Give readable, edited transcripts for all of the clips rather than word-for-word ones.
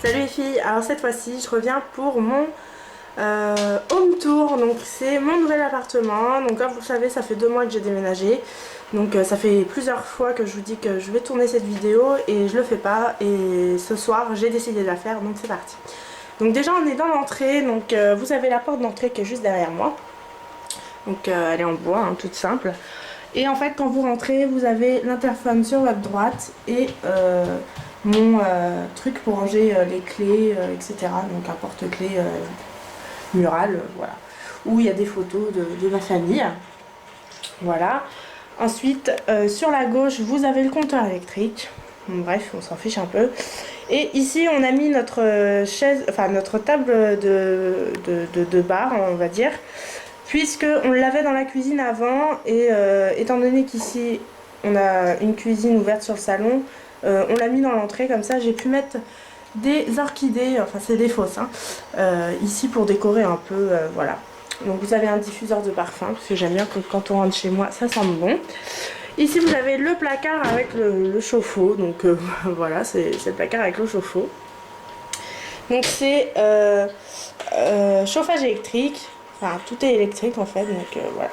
Salut les filles, alors cette fois-ci je reviens pour mon home tour. Donc c'est mon nouvel appartement. Donc comme vous le savez, ça fait 2 mois que j'ai déménagé. Donc ça fait plusieurs fois que je vous dis que je vais tourner cette vidéo et je le fais pas. Et ce soir j'ai décidé de la faire, donc c'est parti. Donc déjà on est dans l'entrée, donc vous avez la porte d'entrée qui est juste derrière moi. Donc elle est en bois, hein, toute simple. Et en fait quand vous rentrez, vous avez l'interphone sur votre droite et mon truc pour ranger les clés, etc. Donc un porte-clés mural, voilà. Où il y a des photos de ma famille. Voilà. Ensuite, sur la gauche, vous avez le compteur électrique. Bon, bref, on s'en fiche un peu. Et ici, on a mis notre chaise, enfin notre table de bar, on va dire. Puisque on l'avait dans la cuisine avant. Et étant donné qu'ici, on a une cuisine ouverte sur le salon, on l'a mis dans l'entrée, comme ça j'ai pu mettre des orchidées, enfin c'est des fausses, hein, ici pour décorer un peu, voilà. Donc vous avez un diffuseur de parfum, parce que j'aime bien que quand on rentre chez moi, ça sent bon. Ici vous avez le placard avec le chauffe-eau, donc voilà, c'est le placard avec le chauffe-eau. Donc c'est chauffage électrique, enfin tout est électrique en fait, donc voilà.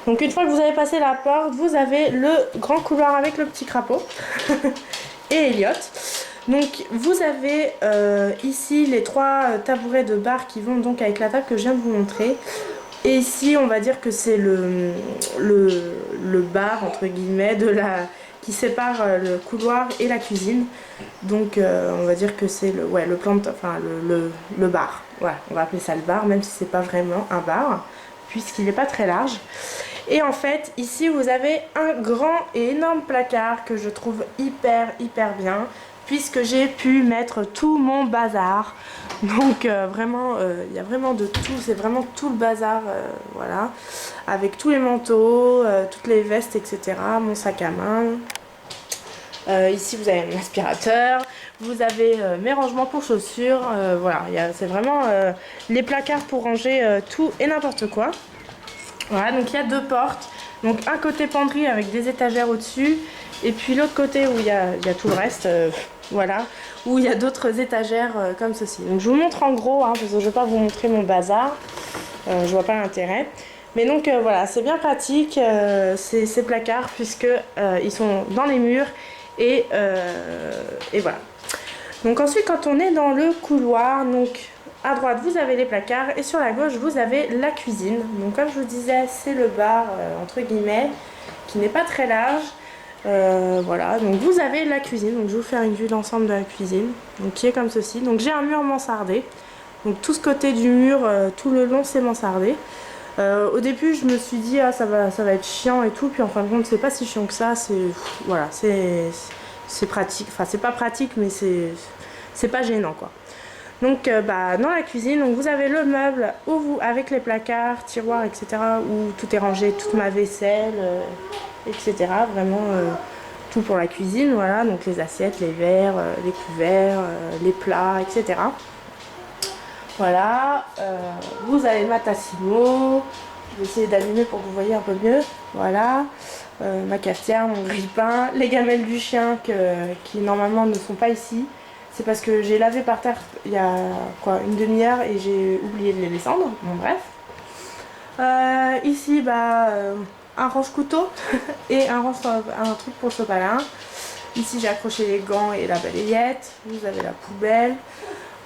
Donc une fois que vous avez passé la porte, vous avez le grand couloir avec le petit crapaud et Elliot. Donc vous avez ici les 3 tabourets de bar qui vont donc avec la table que je viens de vous montrer. Et ici on va dire que c'est le bar entre guillemets qui sépare le couloir et la cuisine. Donc on va dire que c'est le plan de, enfin le bar. Voilà, on va appeler ça le bar, même si c'est pas vraiment un bar, puisqu'il n'est pas très large. Et en fait, ici vous avez un grand et énorme placard que je trouve hyper bien, puisque j'ai pu mettre tout mon bazar. Donc vraiment, il y a vraiment de tout, c'est vraiment tout le bazar, voilà. Avec tous les manteaux, toutes les vestes, etc. Mon sac à main. Ici vous avez mon aspirateur, vous avez mes rangements pour chaussures, voilà, c'est vraiment les placards pour ranger tout et n'importe quoi. Voilà, donc il y a 2 portes, donc un côté penderie avec des étagères au-dessus, et puis l'autre côté où il y a tout le reste, voilà, où il y a d'autres étagères comme ceci. Donc je vous montre en gros, hein, parce que je ne vais pas vous montrer mon bazar, je vois pas l'intérêt. Mais donc voilà, c'est bien pratique ces placards, puisque ils sont dans les murs, et voilà. Donc ensuite quand on est dans le couloir, donc à droite vous avez les placards et sur la gauche vous avez la cuisine. Donc comme je vous disais, c'est le bar entre guillemets qui n'est pas très large. Voilà, donc vous avez la cuisine. Donc je vais vous faire une vue d'ensemble de la cuisine, donc qui est comme ceci. Donc j'ai un mur mansardé, donc tout ce côté du mur, tout le long c'est mansardé. Au début je me suis dit ça va être chiant et tout, puis en fin de compte c'est pas si chiant que ça. Voilà, c'est pratique, enfin c'est pas pratique mais c'est pas gênant quoi. Donc dans la cuisine, donc vous avez le meuble avec les placards, tiroirs, etc. où tout est rangé, toute ma vaisselle, etc. Vraiment tout pour la cuisine, voilà. Donc les assiettes, les verres, les couverts, les plats, etc. Voilà. Vous avez ma Tassimo. Je vais essayer d'allumer pour que vous voyez un peu mieux. Voilà. Ma cafetière, mon grille-pain, les gamelles du chien qui normalement ne sont pas ici. C'est parce que j'ai lavé par terre il y a une demi-heure et j'ai oublié de les descendre. Bon bref. Ici un range-couteau et un truc pour le sopalin. Ici j'ai accroché les gants et la balayette. Vous avez la poubelle.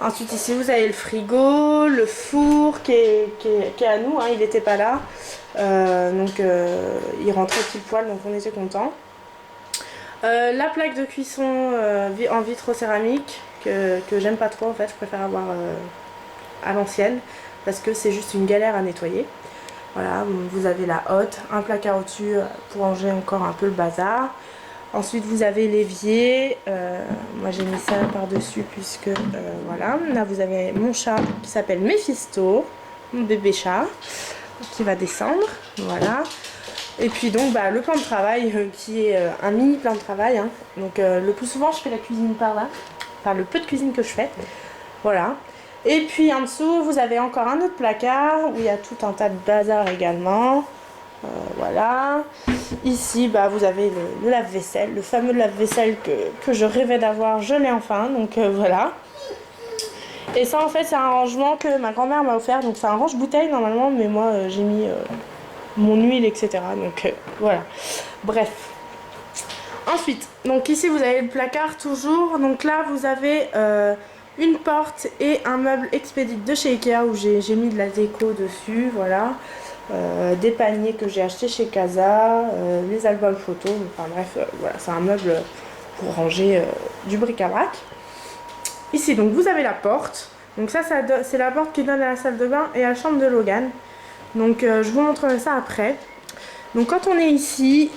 Ensuite ici vous avez le frigo, le four qui est à nous, hein, il n'était pas là. Donc il rentrait pile poil, donc on était content. La plaque de cuisson en vitrocéramique que j'aime pas trop en fait, je préfère avoir à l'ancienne parce que c'est juste une galère à nettoyer. Voilà, vous avez la hotte, un placard au-dessus pour ranger encore un peu le bazar. Ensuite vous avez l'évier, moi j'ai mis ça par dessus puisque voilà, là vous avez mon chat qui s'appelle Mephisto, mon bébé chat qui va descendre, voilà. Et puis donc le plan de travail qui est un mini plan de travail, hein. Donc le plus souvent je fais la cuisine par là, enfin le peu de cuisine que je fais, voilà. Et puis en dessous vous avez encore un autre placard où il y a tout un tas de bazar également, Voilà. Ici, bah, vous avez le lave-vaisselle, le fameux lave-vaisselle que je rêvais d'avoir. Je l'ai enfin, donc voilà. Et ça, en fait, c'est un rangement que ma grand-mère m'a offert. Donc c'est un range-bouteille normalement, mais moi, j'ai mis mon huile, etc. Donc voilà. Bref. Ensuite, donc ici, vous avez le placard toujours. Donc là, vous avez une porte et un meuble expédite de chez Ikea où j'ai mis de la déco dessus, voilà. Des paniers que j'ai achetés chez Casa, les albums photos, enfin bref, voilà, c'est un meuble pour ranger du bric-à-brac. Ici, donc vous avez la porte. Donc ça c'est la porte qui donne à la salle de bain et à la chambre de Logan. Donc je vous montrerai ça après. Donc quand on est ici,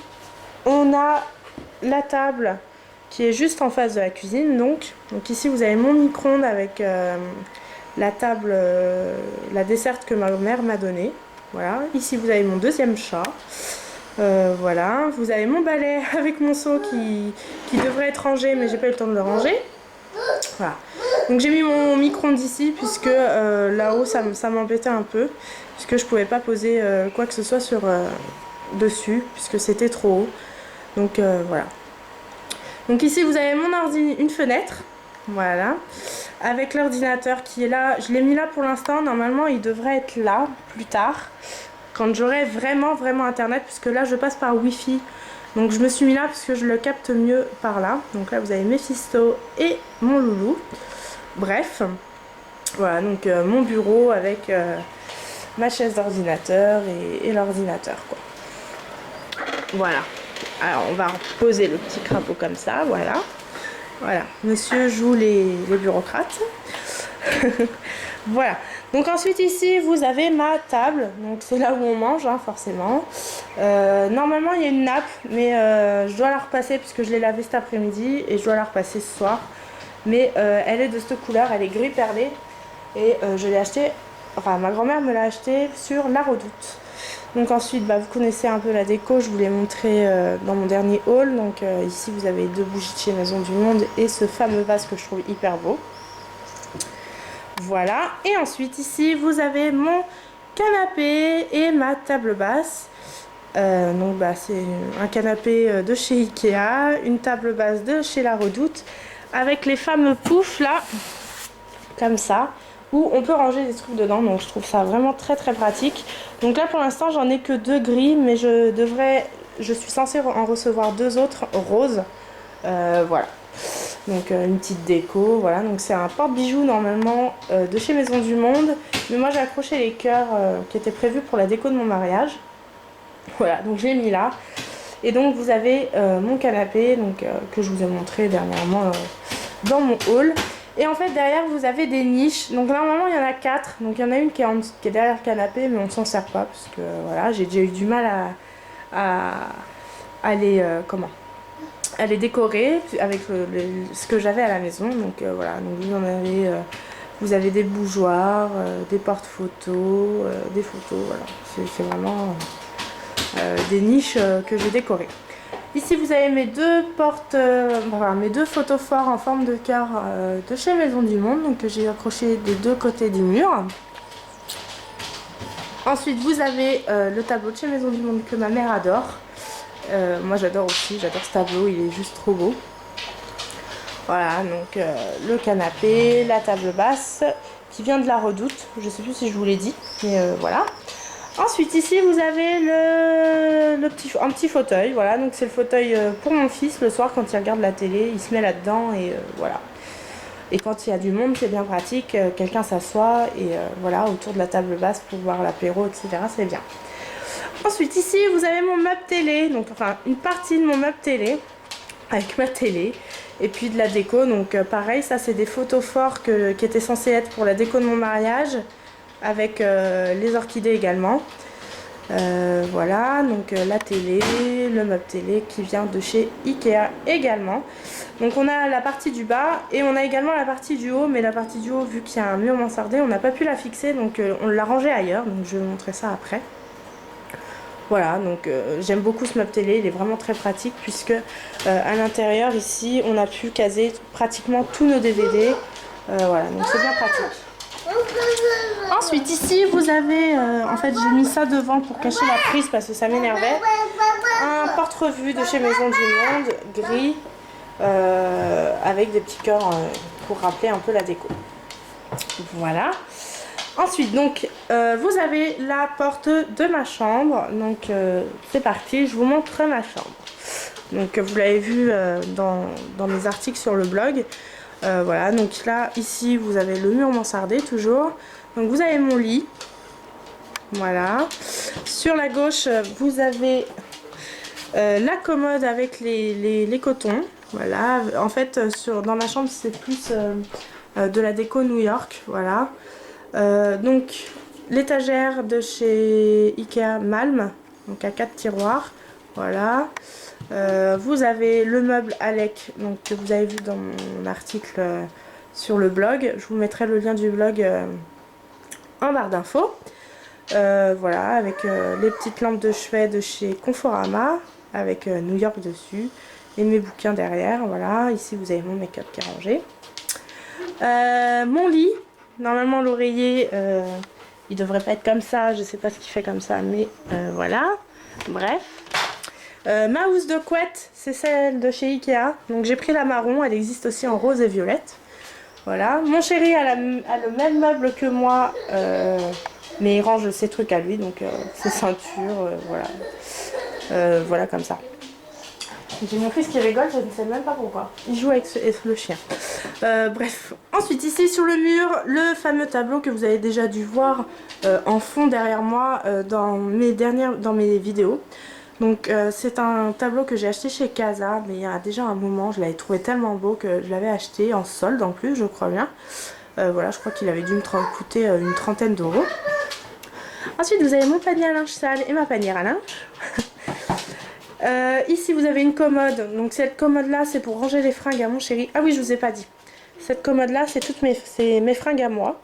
on a la table qui est juste en face de la cuisine. Donc ici vous avez mon micro-ondes avec la table, la desserte que ma mère m'a donnée. Voilà, ici vous avez mon deuxième chat. Voilà, vous avez mon balai avec mon seau qui devrait être rangé, mais j'ai pas eu le temps de le ranger. Voilà. Donc j'ai mis mon micro-ondes ici puisque là-haut ça m'embêtait un peu, puisque je pouvais pas poser quoi que ce soit sur dessus puisque c'était trop haut. Donc voilà. Donc ici vous avez mon ordi, une fenêtre, voilà, avec l'ordinateur qui est là. Je l'ai mis là pour l'instant. Normalement il devrait être là plus tard, quand j'aurai vraiment internet, puisque là je passe par Wi-Fi. Donc je me suis mis là parce que je le capte mieux par là. Donc là vous avez Mephisto et mon loulou. Bref, voilà, donc mon bureau avec ma chaise d'ordinateur et l'ordinateur, quoi. Voilà. Alors on va poser le petit crapaud comme ça, voilà. Voilà, monsieur joue les bureaucrates. Voilà. Donc ensuite ici vous avez ma table, donc c'est là où on mange hein, forcément. Normalement il y a une nappe, mais je dois la repasser puisque je l'ai lavée cet après-midi et je dois la repasser ce soir. Mais elle est de cette couleur, elle est gris perlé et je l'ai acheté, enfin ma grand-mère me l'a acheté sur La Redoute. Donc ensuite bah, vous connaissez un peu la déco, je vous l'ai montré dans mon dernier haul. Donc ici vous avez 2 bougies de chez Maison du Monde et ce fameux vase que je trouve hyper beau. Voilà, et ensuite ici vous avez mon canapé et ma table basse. Donc bah, c'est un canapé de chez Ikea, une table basse de chez La Redoute, avec les fameux poufs là, comme ça, où on peut ranger des trucs dedans. Donc je trouve ça vraiment très pratique. Donc là pour l'instant j'en ai que 2 gris, mais je suis censée en recevoir 2 autres roses. Voilà. Donc une petite déco, voilà, donc c'est un porte-bijoux normalement de chez Maison du Monde, mais moi j'ai accroché les cœurs qui étaient prévus pour la déco de mon mariage. Voilà, donc j'ai mis là. Et donc vous avez mon canapé donc, que je vous ai montré dernièrement dans mon haul. Et en fait derrière vous avez des niches, donc normalement il y en a 4, donc il y en a une qui est derrière le canapé, mais on s'en sert pas parce que voilà, j'ai déjà eu du mal à les... comment elle est décorée avec ce que j'avais à la maison. Donc voilà, donc vous avez des bougeoirs, des porte-photos, des photos, voilà. C'est vraiment des niches que j'ai décorées. Ici vous avez mes 2 mes 2 photos forts en forme de cœur de chez Maison du Monde, donc que j'ai accroché des 2 côtés du mur. Ensuite vous avez le tableau de chez Maison du Monde que ma mère adore. Moi j'adore aussi, j'adore ce tableau, il est juste trop beau. Voilà, donc le canapé, la table basse qui vient de La Redoute, je sais plus si je vous l'ai dit, mais voilà. Ensuite ici vous avez un petit fauteuil, voilà, donc c'est le fauteuil pour mon fils le soir quand il regarde la télé, il se met là-dedans et voilà. Et quand il y a du monde c'est bien pratique, quelqu'un s'assoit et voilà, autour de la table basse pour boire l'apéro, etc. c'est bien. Ensuite ici vous avez mon meuble télé, donc enfin une partie de mon meuble télé avec ma télé et puis de la déco. Donc pareil, ça c'est des photos forts qui étaient censées être pour la déco de mon mariage avec les orchidées également. Voilà, donc la télé, le meuble télé qui vient de chez Ikea également. Donc on a la partie du bas et on a également la partie du haut, mais la partie du haut, vu qu'il y a un mur mansardé, on n'a pas pu la fixer, donc on l'a rangée ailleurs, donc je vais vous montrer ça après. Voilà, donc j'aime beaucoup ce meuble télé, il est vraiment très pratique puisque à l'intérieur ici on a pu caser pratiquement tous nos DVD. Voilà, donc c'est bien pratique. Ensuite ici vous avez, en fait j'ai mis ça devant pour cacher la prise parce que ça m'énervait. Un porte-revue de chez Maison du Monde, gris, avec des petits cœurs pour rappeler un peu la déco. Voilà. Ensuite donc vous avez la porte de ma chambre. Donc c'est parti, je vous montre ma chambre. Donc vous l'avez vu dans mes articles sur le blog. Voilà, donc là ici vous avez le mur mansardé toujours. Donc vous avez mon lit. Voilà. Sur la gauche vous avez la commode avec les cotons. Voilà. En fait dans ma chambre c'est plus de la déco New York. Voilà. Donc l'étagère de chez Ikea Malm. Donc à 4 tiroirs. Voilà. Vous avez le meuble Alec, donc que vous avez vu dans mon article sur le blog. Je vous mettrai le lien du blog en barre d'infos. Voilà, avec les petites lampes de chevet de chez Conforama, avec New York dessus, et mes bouquins derrière. Voilà, ici vous avez mon make-up qui est rangé. Mon lit, normalement l'oreiller, il devrait pas être comme ça, je sais pas ce qu'il fait comme ça, mais voilà, bref. Ma housse de couette, c'est celle de chez Ikea. Donc j'ai pris la marron, elle existe aussi en rose et violette. Voilà. Mon chéri a le même meuble que moi, mais il range ses trucs à lui, donc ses ceintures, voilà. Voilà comme ça. J'ai mon fils qui rigole, je ne sais même pas pourquoi. Il joue avec le chien. Bref. Ensuite, ici sur le mur, le fameux tableau que vous avez déjà dû voir en fond derrière moi dans mes vidéos. Donc c'est un tableau que j'ai acheté chez Casa, mais il y a déjà un moment, je l'avais trouvé tellement beau que je l'avais acheté en solde en plus, je crois bien. Voilà, je crois qu'il avait dû me coûter une trentaine d'euros. Ensuite vous avez mon panier à linge sale et ma panière à linge. Ici vous avez une commode, donc cette commode là c'est pour ranger les fringues à mon chéri. Ah oui, je vous ai pas dit. Cette commode là c'est mes fringues à moi.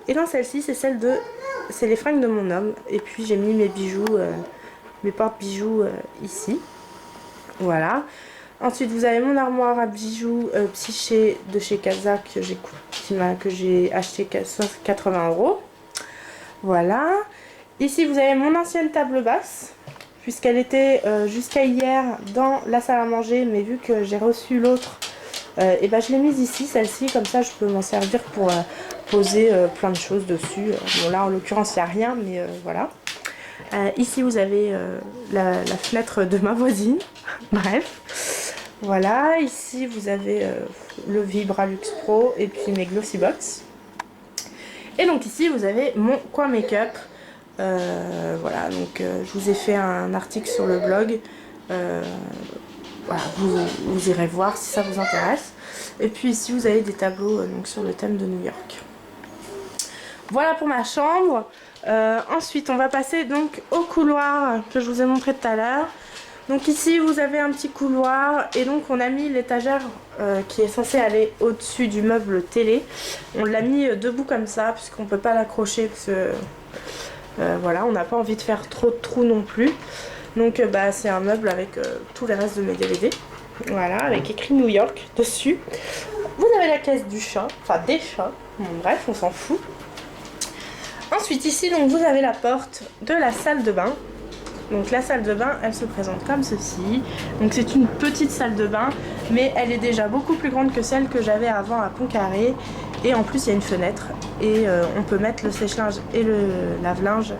Et dans celle-ci c'est les fringues de mon homme. Et puis j'ai mis mes bijoux... mes porte-bijoux ici. Voilà. Ensuite vous avez mon armoire à bijoux Psyché de chez Casa que j'ai acheté 80 €. Voilà. Ici vous avez mon ancienne table basse, puisqu'elle était jusqu'à hier dans la salle à manger, mais vu que j'ai reçu l'autre, et ben je l'ai mise ici, celle-ci, comme ça je peux m'en servir pour poser plein de choses dessus. Bon là en l'occurrence il n'y a rien, mais voilà. Ici vous avez la fenêtre de ma voisine. Bref, voilà. Ici vous avez le Vibralux Pro et puis mes Glossy Box. Et donc ici vous avez mon coin make-up. Voilà, donc je vous ai fait un article sur le blog. Voilà, vous irez voir si ça vous intéresse. Et puis ici vous avez des tableaux donc sur le thème de New York. Voilà pour ma chambre. Ensuite on va passer donc au couloir que je vous ai montré tout à l'heure. Donc ici vous avez un petit couloir et donc on a mis l'étagère qui est censée aller au-dessus du meuble télé. On l'a mis debout comme ça puisqu'on peut pas l'accrocher parce que voilà, on n'a pas envie de faire trop de trous non plus. Donc bah, c'est un meuble avec tous les restes de mes DVD. Voilà, avec écrit New York dessus. Vous avez la caisse du chat, enfin des chats. Bon, bref, on s'en fout. Ensuite ici donc vous avez la porte de la salle de bain. Donc la salle de bain elle se présente comme ceci. Donc c'est une petite salle de bain mais elle est déjà beaucoup plus grande que celle que j'avais avant à Pont-Carré. Et en plus il y a une fenêtre et on peut mettre le sèche-linge et le lave-linge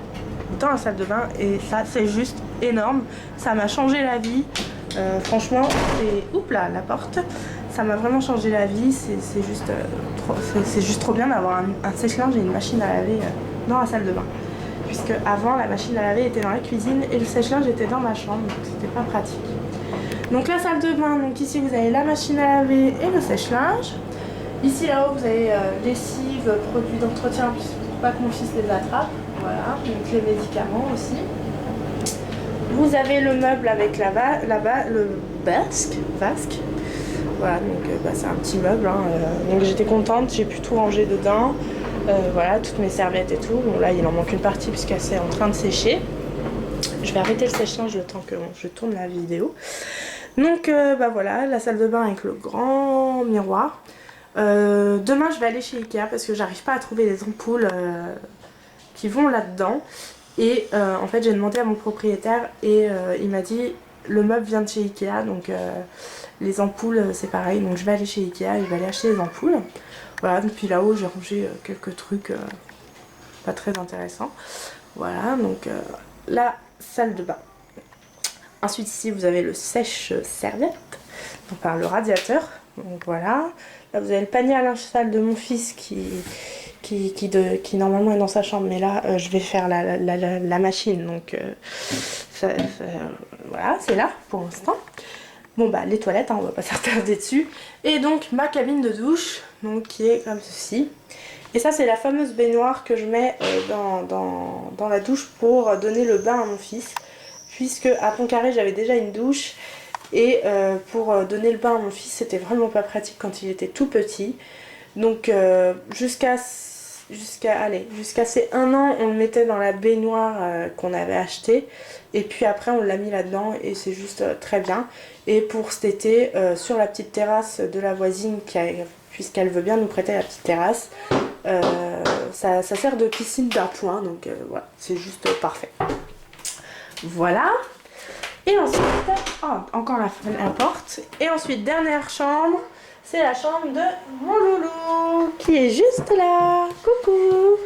dans la salle de bain. Et ça c'est juste énorme. Ça m'a changé la vie. Franchement c'est... Oups là la porte. Ça m'a vraiment changé la vie. C'est juste trop bien d'avoir un sèche-linge et une machine à laver dans la salle de bain, puisque avant la machine à laver était dans la cuisine et le sèche-linge était dans ma chambre, donc c'était pas pratique. Donc la salle de bain, donc ici vous avez la machine à laver et le sèche-linge. Ici là-haut vous avez lessive, produits d'entretien pour pas que mon fils les attrape. Voilà, donc les médicaments aussi. Vous avez le meuble avec le vasque. Voilà, donc bah, c'est un petit meuble, hein, donc j'étais contente, j'ai pu tout ranger dedans. Voilà, toutes mes serviettes et tout. Bon là il en manque une partie puisqu'elle est en train de sécher. Je vais arrêter le sèche-linge le temps que je tourne la vidéo. Donc bah voilà, la salle de bain avec le grand miroir. Demain je vais aller chez Ikea parce que j'arrive pas à trouver les ampoules qui vont là-dedans. Et en fait j'ai demandé à mon propriétaire et il m'a dit le meuble vient de chez Ikea, donc les ampoules c'est pareil. Donc je vais aller chez Ikea et je vais aller acheter les ampoules. Voilà, donc puis là-haut j'ai rangé quelques trucs pas très intéressants. Voilà, donc la salle de bain. Ensuite ici vous avez le sèche-serviette, enfin le radiateur. Donc voilà, là vous avez le panier à linge sale de mon fils qui normalement est dans sa chambre, mais là je vais faire la machine, donc voilà, c'est là pour l'instant. Bon bah les toilettes, hein, on va pas s'attarder dessus. Et donc ma cabine de douche, donc qui est comme ceci. Et ça c'est la fameuse baignoire que je mets dans la douche pour donner le bain à mon fils. Puisque à Pontcarré j'avais déjà une douche. Et pour donner le bain à mon fils c'était vraiment pas pratique quand il était tout petit. Donc jusqu'à ses 1 an on le mettait dans la baignoire qu'on avait achetée. Et puis après on l'a mis là-dedans et c'est juste très bien. Et pour cet été sur la petite terrasse de la voisine puisqu'elle veut bien nous prêter la petite terrasse, ça sert de piscine d'appoint, donc voilà, c'est juste parfait. Voilà. Et ensuite, encore la porte. Et ensuite, dernière chambre, c'est la chambre de mon loulou qui est juste là. Coucou.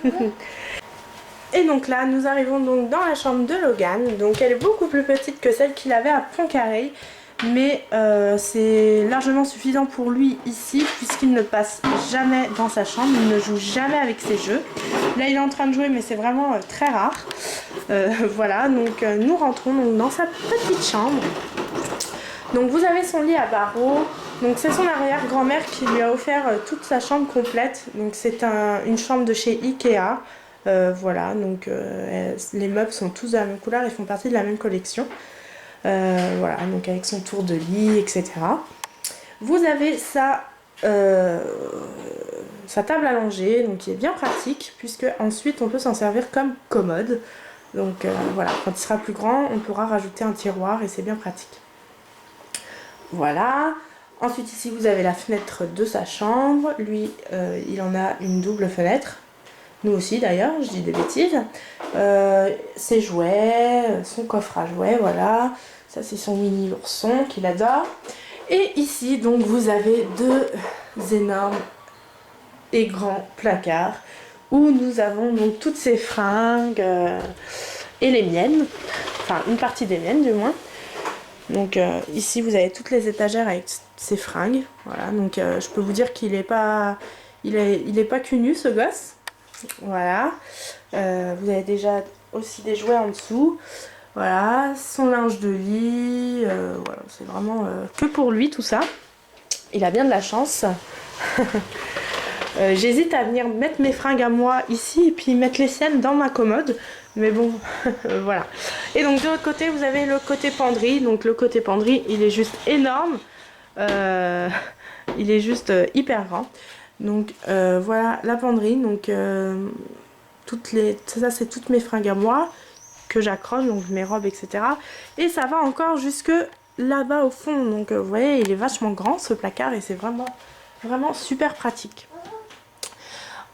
Coucou. Et donc là, nous arrivons donc dans la chambre de Logan. Donc elle est beaucoup plus petite que celle qu'il avait à Pontcarré. Mais c'est largement suffisant pour lui ici puisqu'il ne passe jamais dans sa chambre, il ne joue jamais avec ses jeux. Là il est en train de jouer mais c'est vraiment très rare. Voilà, donc nous rentrons donc dans sa petite chambre. Donc vous avez son lit à barreaux. Donc c'est son arrière-grand-mère qui lui a offert toute sa chambre complète. Donc c'est une chambre de chez Ikea. Voilà, donc les meubles sont tous de la même couleur et font partie de la même collection. Voilà, donc avec son tour de lit, etc. Vous avez sa table à langer, donc qui est bien pratique, puisque ensuite on peut s'en servir comme commode. Donc voilà, quand il sera plus grand, on pourra rajouter un tiroir et c'est bien pratique. Voilà. Ensuite ici vous avez la fenêtre de sa chambre. Lui, il en a une double fenêtre. Nous aussi d'ailleurs, je dis des bêtises. Ses jouets, son coffre à jouets, voilà. Ça c'est son mini ourson qu'il adore. Et ici donc vous avez 2 énormes et grands placards où nous avons donc toutes ces fringues et les miennes. Enfin une partie des miennes du moins. Donc ici vous avez toutes les étagères avec ces fringues. Voilà, donc je peux vous dire qu'il est pas cul nu ce gosse. Voilà, vous avez déjà aussi des jouets en dessous. Voilà, son linge de lit, voilà, c'est vraiment que pour lui tout ça. Il a bien de la chance. J'hésite à venir mettre mes fringues à moi ici et puis mettre les siennes dans ma commode. Mais bon, voilà. Et donc de l'autre côté, vous avez le côté penderie. Donc le côté penderie, il est juste énorme. Il est juste hyper grand. Donc voilà la penderie. Donc ça c'est toutes mes fringues à moi que j'accroche, donc mes robes, etc. Et ça va encore jusque là-bas au fond. Donc vous voyez, il est vachement grand ce placard et c'est vraiment super pratique.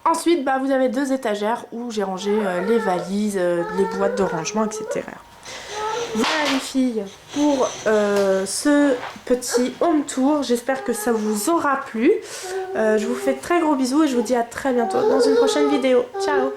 Ensuite, bah, vous avez 2 étagères où j'ai rangé les valises, les boîtes de rangement, etc. Voilà les filles pour ce petit home tour. J'espère que ça vous aura plu. Je vous fais de très gros bisous et je vous dis à très bientôt dans une prochaine vidéo. Ciao!